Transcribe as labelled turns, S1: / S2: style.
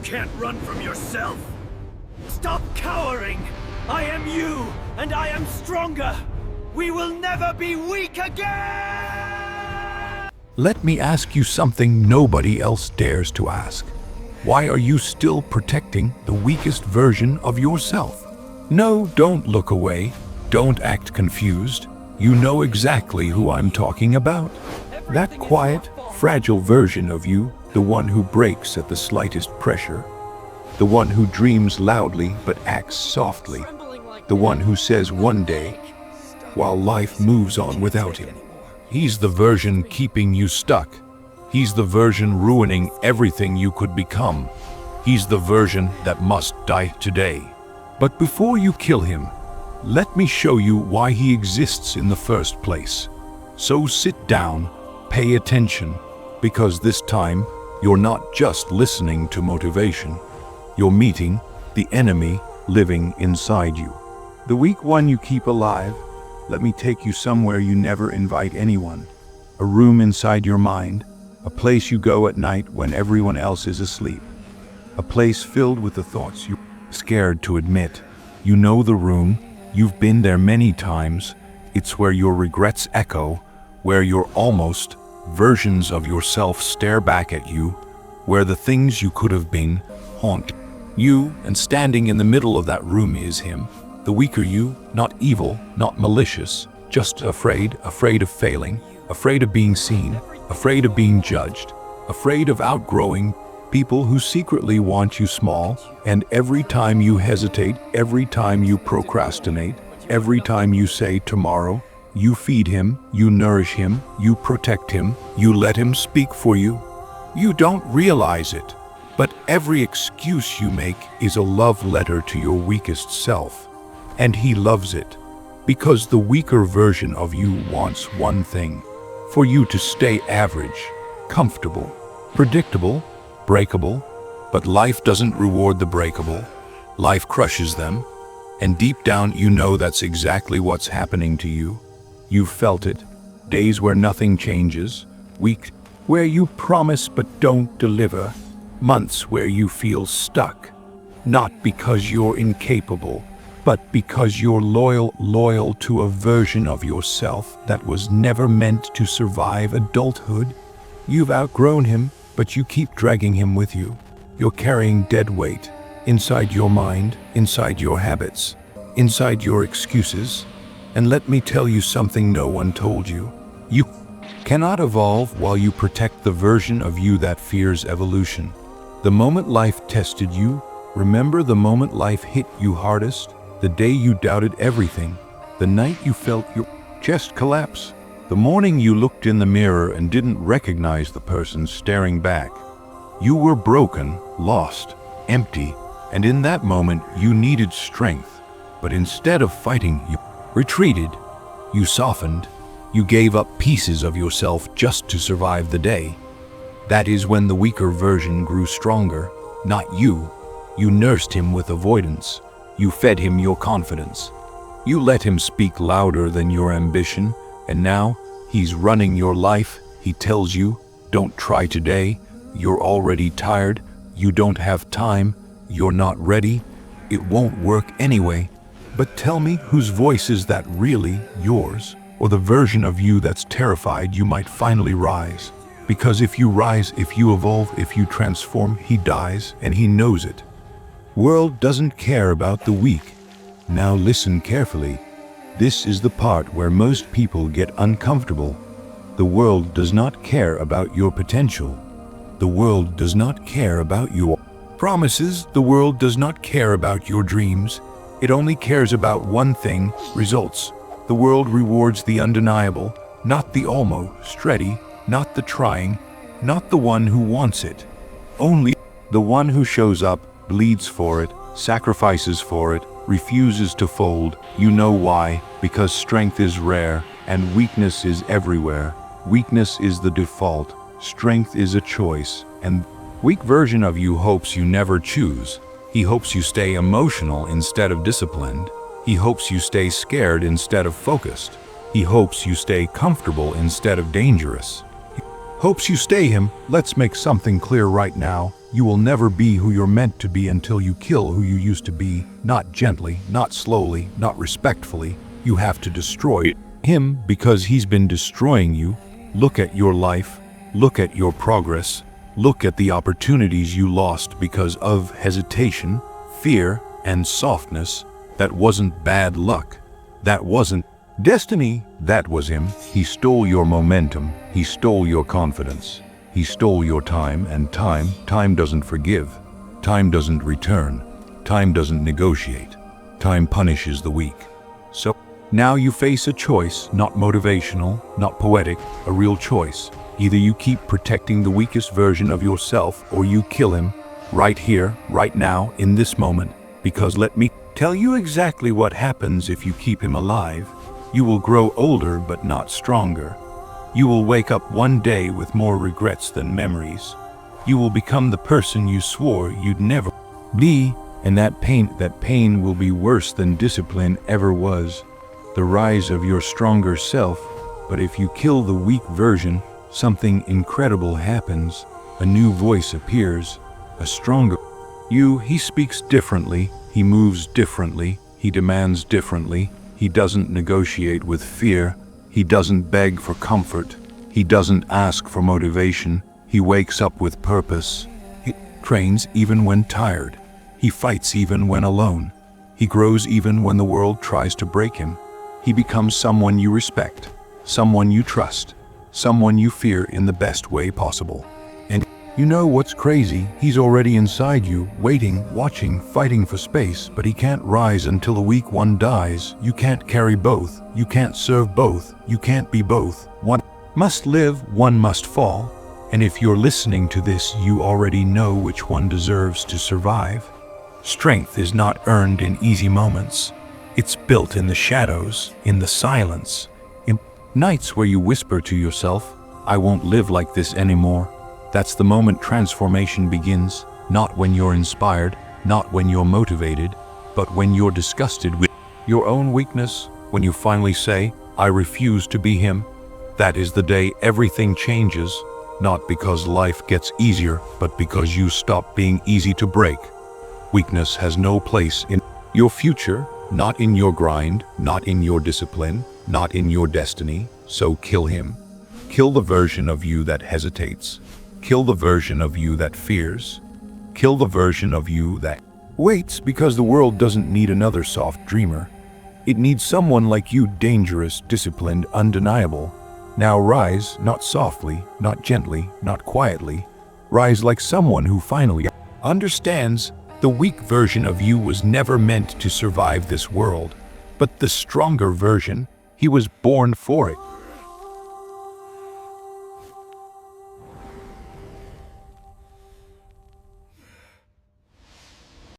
S1: can't run from yourself. Stop cowering! I am you, and I am stronger! We will never be weak again!
S2: Let me ask you something nobody else dares to ask. Why are you still protecting the weakest version of yourself? No, don't look away. Don't act confused. You know exactly who I'm talking about. That quiet, fragile version of you, the one who breaks at the slightest pressure. The one who dreams loudly but acts softly. The one who says one day, while life moves on without him. He's the version keeping you stuck. He's the version ruining everything you could become. He's the version that must die today. But before you kill him, let me show you why he exists in the first place. So sit down, pay attention, because this time you're not just listening to motivation. You're meeting the enemy living inside you. The weak one you keep alive. Let me take you somewhere you never invite anyone. A room inside your mind. A place you go at night when everyone else is asleep. A place filled with the thoughts you're scared to admit. You know the room. You've been there many times. It's where your regrets echo, where your almost versions of yourself stare back at you, where the things you could have been haunt you, and standing in the middle of that room is him, the weaker you, not evil, not malicious, just afraid of failing, afraid of being seen, afraid of being judged, afraid of outgrowing people who secretly want you small, and every time you hesitate, every time you procrastinate, every time you say tomorrow, you feed him, you nourish him, you protect him, you let him speak for you. You don't realize it, but every excuse you make is a love letter to your weakest self. And he loves it, because the weaker version of you wants one thing: for you to stay average, comfortable, predictable, breakable. But life doesn't reward the breakable. Life crushes them. And deep down you know that's exactly what's happening to you. You've felt it. Days where nothing changes. Weeks where you promise but don't deliver. Months where you feel stuck. Not because you're incapable, but because you're loyal to a version of yourself that was never meant to survive adulthood. You've outgrown him, but you keep dragging him with you. You're carrying dead weight inside your mind, inside your habits, inside your excuses. And let me tell you something no one told you. You cannot evolve while you protect the version of you that fears evolution. The moment life tested you, remember the moment life hit you hardest? The day you doubted everything, the night you felt your chest collapse, the morning you looked in the mirror and didn't recognize the person staring back. You were broken, lost, empty, and in that moment you needed strength. But instead of fighting, you retreated, you softened, you gave up pieces of yourself just to survive the day. That is when the weaker version grew stronger, not you. You nursed him with avoidance. You fed him your confidence. You let him speak louder than your ambition, and now he's running your life. He tells you, don't try today. You're already tired. You don't have time. You're not ready. It won't work anyway. But tell me, whose voice is that really yours? Or the version of you that's terrified you might finally rise? Because if you rise, if you evolve, if you transform, he dies, and he knows it. World doesn't care about the weak. Now listen carefully. This is the part where most people get uncomfortable. The world does not care about your potential. The world does not care about your promises. The world does not care about your dreams. It only cares about one thing: results. The world rewards the undeniable, not the almost ready, not the trying, not the one who wants it. Only the one who shows up, bleeds for it, sacrifices for it, refuses to fold. You know why? Because strength is rare and weakness is everywhere. Weakness is the default. Strength is a choice. And weak version of you hopes you never choose. He hopes you stay emotional instead of disciplined. He hopes you stay scared instead of focused. He hopes you stay comfortable instead of dangerous. hopes you stay him. Let's make something clear right now. You will never be who you're meant to be until you kill who you used to be. Not gently, not slowly, not respectfully. You have to destroy him because he's been destroying you. Look at your life. Look at your progress. Look at the opportunities you lost because of hesitation, fear, and softness. That wasn't bad luck. That wasn't destiny. That was him. He stole your momentum. He stole your confidence. He stole your time, and time doesn't forgive. Time doesn't return. Time doesn't negotiate. Time punishes the weak. So now you face a choice, not motivational, not poetic, a real choice. Either you keep protecting the weakest version of yourself or you kill him right here, right now, in this moment. Because let me tell you exactly what happens if you keep him alive. You will grow older but not stronger. You will wake up one day with more regrets than memories. You will become the person you swore you'd never be, and that pain will be worse than discipline ever was. The rise of your stronger self. But if you kill the weak version, something incredible happens. A new voice appears, a stronger you. He speaks differently, he moves differently, he demands differently. He doesn't negotiate with fear. He doesn't beg for comfort. He doesn't ask for motivation. He wakes up with purpose. He trains even when tired. He fights even when alone. He grows even when the world tries to break him. He becomes someone you respect, someone you trust, someone you fear in the best way possible. And you know what's crazy? He's already inside you, waiting, watching, fighting for space, but he can't rise until the weak one dies. You can't carry both. You can't serve both. You can't be both. One must live, one must fall. And if you're listening to this, you already know which one deserves to survive. Strength is not earned in easy moments. It's built in the shadows, in the silence, in nights where you whisper to yourself, I won't live like this anymore. That's the moment transformation begins, not when you're inspired, not when you're motivated, but when you're disgusted with your own weakness, when you finally say, I refuse to be him. That is the day everything changes, not because life gets easier, but because you stop being easy to break. Weakness has no place in your future, not in your grind, not in your discipline, not in your destiny. So kill him. Kill the version of you that hesitates. Kill the version of you that fears. Kill the version of you that waits, because the world doesn't need another soft dreamer. It needs someone like you, dangerous, disciplined, undeniable. Now rise, not softly, not gently, not quietly. Rise like someone who finally understands the weak version of you was never meant to survive this world, but the stronger version, he was born for it.